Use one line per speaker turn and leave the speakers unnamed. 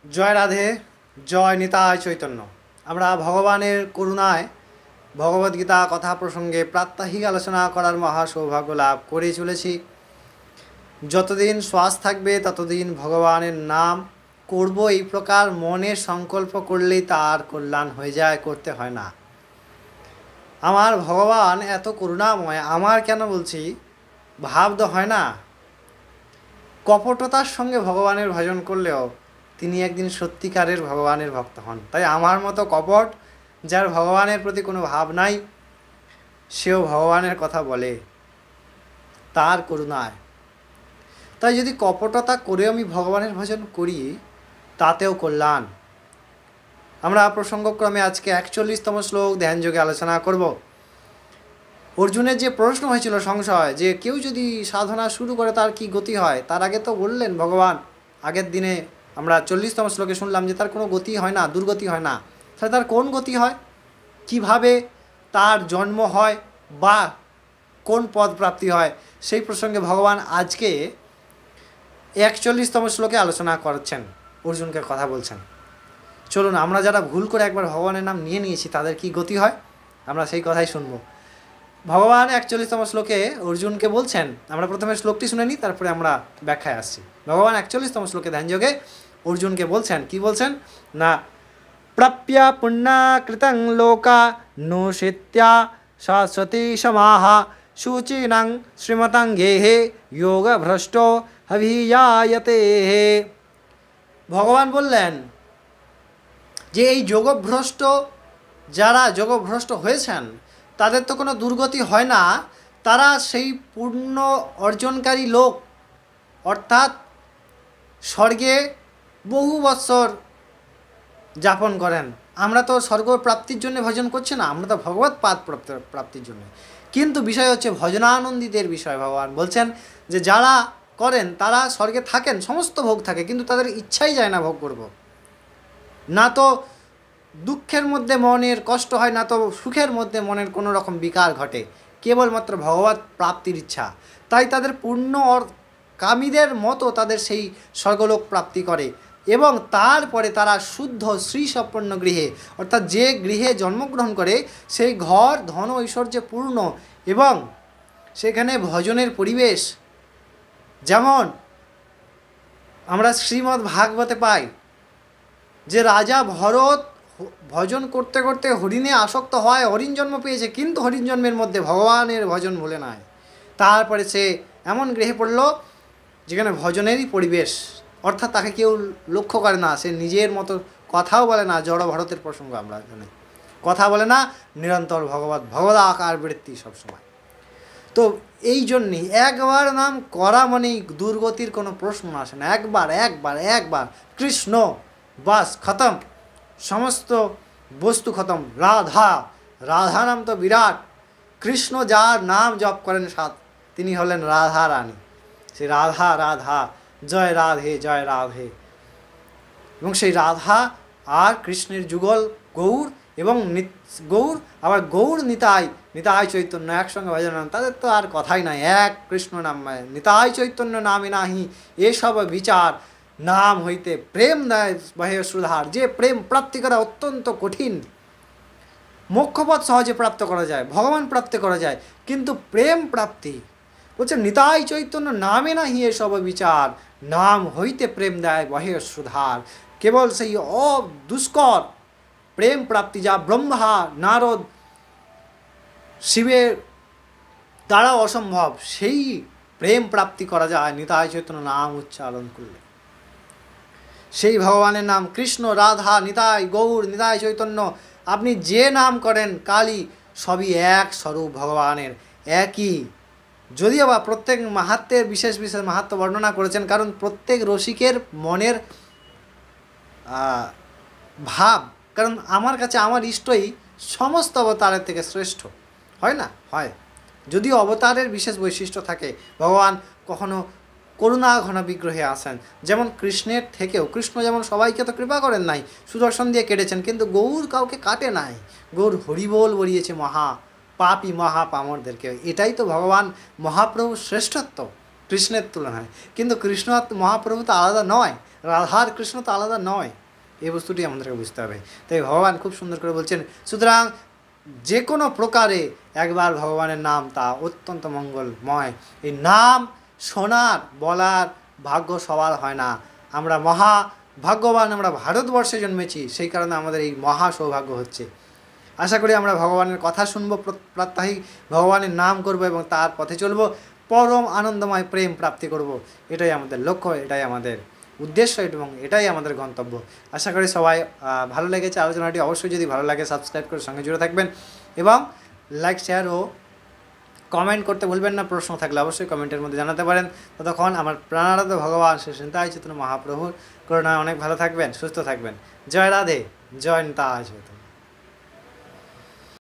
জয় রাধে, জয় নিতাই চৈতন্য। আমরা ভগবানের করুণায় ভগবদ্গীতা কথা প্রসঙ্গে প্রাত্যহিক আলোচনা করার মহা সৌভাগ্য লাভ করে চলেছি। যতদিন শ্বাস থাকবে ততদিন ভগবানের নাম করব, এই প্রকার মনের সংকল্প করলেই তার কল্যাণ হয়ে যায়, করতে হয় না। আমার ভগবান এত করুণাময়, আমার কেন বলছি, ভাবতে হয় না। কপটতার সঙ্গে ভগবানের ভজন করলেও তিনি একদিন সত্যিকারের ভগবানের ভক্ত হন। তাই আমার মতো কপট, যার ভগবানের প্রতি কোনো ভাব নাই, সেও ভগবানের কথা বলে তার করুণায়। তাই যদি কপটতা করেও আমি ভগবানের ভজন করি, তাতেও কল্যাণ। আমরা প্রসঙ্গক্রমে আজকে 41তম শ্লোক ধ্যানযোগে আলোচনা করব। অর্জুনের যে প্রশ্ন হয়েছিল সংশয়, যে কেউ যদি সাধনা শুরু করে তার কি গতি হয়, তার আগে তো বললেন ভগবান, আগের দিনে আমরা 40তম শ্লোকে শুনলাম যে তার কোনো গতি হয় না, দুর্গতি হয় না। তাহলে তার কোন গতি হয়, কিভাবে তার জন্ম হয় বা কোন পদ প্রাপ্তি হয়, সেই প্রসঙ্গে ভগবান আজকে 41তম শ্লোকে আলোচনা করছেন, অর্জুনকে কথা বলছেন। চলুন, আমরা যারা ভুল করে একবার ভগবানের নাম নিয়ে নিয়েছি তাদের কি গতি হয়, আমরা সেই কথাই শুনব। ভগবান 41তম শ্লোকে অর্জুনকে বলছেন, আমরা প্রথমে শ্লোকটি শুনে নিই, তারপরে আমরা ব্যাখ্যায় আসছি। ভগবান 41তম শ্লোকে ধ্যানযোগে অর্জুনকে বলছেন, কি বলছেন না, প্রাপ্য পুণ্যাকৃতং লোকা নোষিত্যা শাশ্বতী সমাহা শুচিনাং শ্রীমতাং গেহে যোগ ভ্রষ্ট অভিযায়তে। ভগবান বললেন যে এই যোগভ্রষ্ট, যারা যোগভ্রষ্ট হয়েছেন তাদের তো কোনো দুর্গতি হয় না, তারা সেই পূর্ণ অর্জনকারী লোক, অর্থাৎ স্বর্গে বহু বৎসর যাপন করেন। আমরা তো স্বর্গ প্রাপ্তির জন্য ভজন করছি না, আমরা তো ভগবৎ পাদ প্রাপ্তির জন্য। কিন্তু বিষয় হচ্ছে ভজনানন্দিতের বিষয়। ভগবান বলছেন যে যারা করেন তারা স্বর্গে থাকেন, সমস্ত ভোগ থাকে, কিন্তু তাদের ইচ্ছাই যায় না ভোগ করব। না তো দুঃখের মধ্যে মনের কষ্ট হয়, না তো সুখের মধ্যে মনের কোনো রকম বিকার ঘটে, কেবলমাত্র ভগবৎ প্রাপ্তির ইচ্ছা। তাই তাদের পূর্ণ কামীদের মতো তাদের সেই স্বর্গলোক প্রাপ্তি করে, এবং তারপরে তারা শুদ্ধ শ্রীসম্পন্ন গৃহে, অর্থাৎ যে গৃহে জন্মগ্রহণ করে সেই ঘর ধন ঐশ্বর্যে পূর্ণ, এবং সেখানে ভজনের পরিবেশ। যেমন আমরা শ্রীমদ্ ভাগবতে পাই যে রাজা ভরত ভজন করতে করতে হরিণে আসক্ত হয়, হরিণ জন্ম পেয়েছে, কিন্তু হরিণ জন্মের মধ্যে ভগবানের ভজন ভুলে নাই। তারপরে সে এমন গৃহে পড়ল যেখানে ভজনেরই পরিবেশ, অর্থাৎ তাকে কেউ লক্ষ্য করে না, সে নিজের মতো কথাও বলে না। জড় ভরতের প্রসঙ্গ আমরা জানি, কথা বলে না, নিরন্তর ভগবদাকার বৃত্তি সবসময়। তো এই জন্যই একবার নাম করা মানেই দুর্গতির কোনো প্রশ্ন আসে না। একবার একবার একবার কৃষ্ণ, বাস খতম, সমস্ত বস্তু খতম। রাধা, রাধা নাম তো বিরাট। কৃষ্ণ যার নাম জপ করেন সাত, তিনি হলেন রাধা রানী। সে রাধা রাধা, জয় রাধে জয় রাধে। এবং সেই রাধা আর কৃষ্ণের যুগল গৌর, এবং গৌর আবার গৌর নিতাই, নিতাই চৈতন্য একসঙ্গে ভজন, তাদের তো আর কথাই নাই। এক কৃষ্ণ নাম নিতাই চৈতন্য নামে নাহি এসব বিচার, নাম হইতে প্রেম দেয় বহে সুধার। যে প্রেম প্রাপ্তি করা অত্যন্ত কঠিন, মোক্ষপথ সহজে প্রাপ্ত করা যায়, ভগবান প্রাপ্তি করা যায়, কিন্তু প্রেম প্রাপ্তি বলছে নিতাই চৈতন্য নামে নাহি এসব বিচার, নাম হইতে প্রেম দেয় বহে সুধার। কেবল সেই দুষ্কর প্রেম প্রাপ্তি, যা ব্রহ্মা নারদ শিবের দ্বারা অসম্ভব, সেই প্রেম প্রাপ্তি করা যায় নিতাই চৈতন্য নাম উচ্চারণ করলে। সেই ভগবানের নাম কৃষ্ণ, রাধা, নিতাই, গৌর, নিতাই চৈতন্য, আপনি যে নাম করেন, কালী, সবই এক স্বরূপ ভগবানের, একই। যদিও বা প্রত্যেক মাহাত্ম্যের বিশেষ বিশেষ মাহাত্ম্য বর্ণনা করেছেন, কারণ প্রত্যেক রসিকের মনের ভাব, কারণ আমার কাছে আমার ইষ্টই সমস্ত অবতারের থেকে শ্রেষ্ঠ, হয় না? হয়, যদিও অবতারের বিশেষ বৈশিষ্ট্য থাকে। ভগবান কখনো করুণা ঘন বিগ্রহে আসেন, যেমন কৃষ্ণের থেকেও, কৃষ্ণ যেমন সবাইকে তো কৃপা করেন নাই, সুদর্শন দিয়ে কেটেছেন, কিন্তু গৌর কাউকে কাটে নাই। গৌর হরিবোল বলিয়েছে মহা পাপী মহাপামরদেরকে। এটাই তো ভগবান মহাপ্রভুর শ্রেষ্ঠত্ব কৃষ্ণের তুলনায়। কিন্তু কৃষ্ণ মহাপ্রভু তো আলাদা নয়, রাধা আর কৃষ্ণ তো আলাদা নয়, এই বস্তুটি আমাদেরকে বুঝতে হবে। তাই ভগবান খুব সুন্দর করে বলছেন, সুতরাং যে কোনো প্রকারে একবার ভগবানের নাম তা অত্যন্ত মঙ্গলময়। এই নাম শোনার বলার ভাগ্য সবার হয় না। আমরা মহা ভাগ্যবান, আমরা ভারতবর্ষে জন্মেছি, সেই কারণে আমাদের এই মহা সৌভাগ্য হচ্ছে। আশা করি আমরা ভগবানের কথা শুনবো, প্রাত্যহিক ভগবানের নাম করব এবং তার পথে চলব, পরম আনন্দময় প্রেম প্রাপ্তি করব। এটাই আমাদের লক্ষ্য, এটাই আমাদের উদ্দেশ্য এবং এটাই আমাদের গন্তব্য। আশা করি সবাই ভালো লেগেছে আলোচনাটি। অবশ্যই যদি ভালো লাগে সাবস্ক্রাইব করে সঙ্গে জুড়ে থাকবেন এবং লাইক, শেয়ার ও কমেন্ট করতে ভুলবেন না। প্রশ্ন থাকলে অবশ্যই কমেন্টের মধ্যে জানাতে পারেন। ততক্ষণ আমার প্রাণারাধ্য ভগবান শ্রী নিতাই চৈতন্য মহাপ্রভুর করুণায় অনেক ভালো থাকবেন, সুস্থ থাকবেন। জয় রাধে, জয় নিতাই চৈতন্য।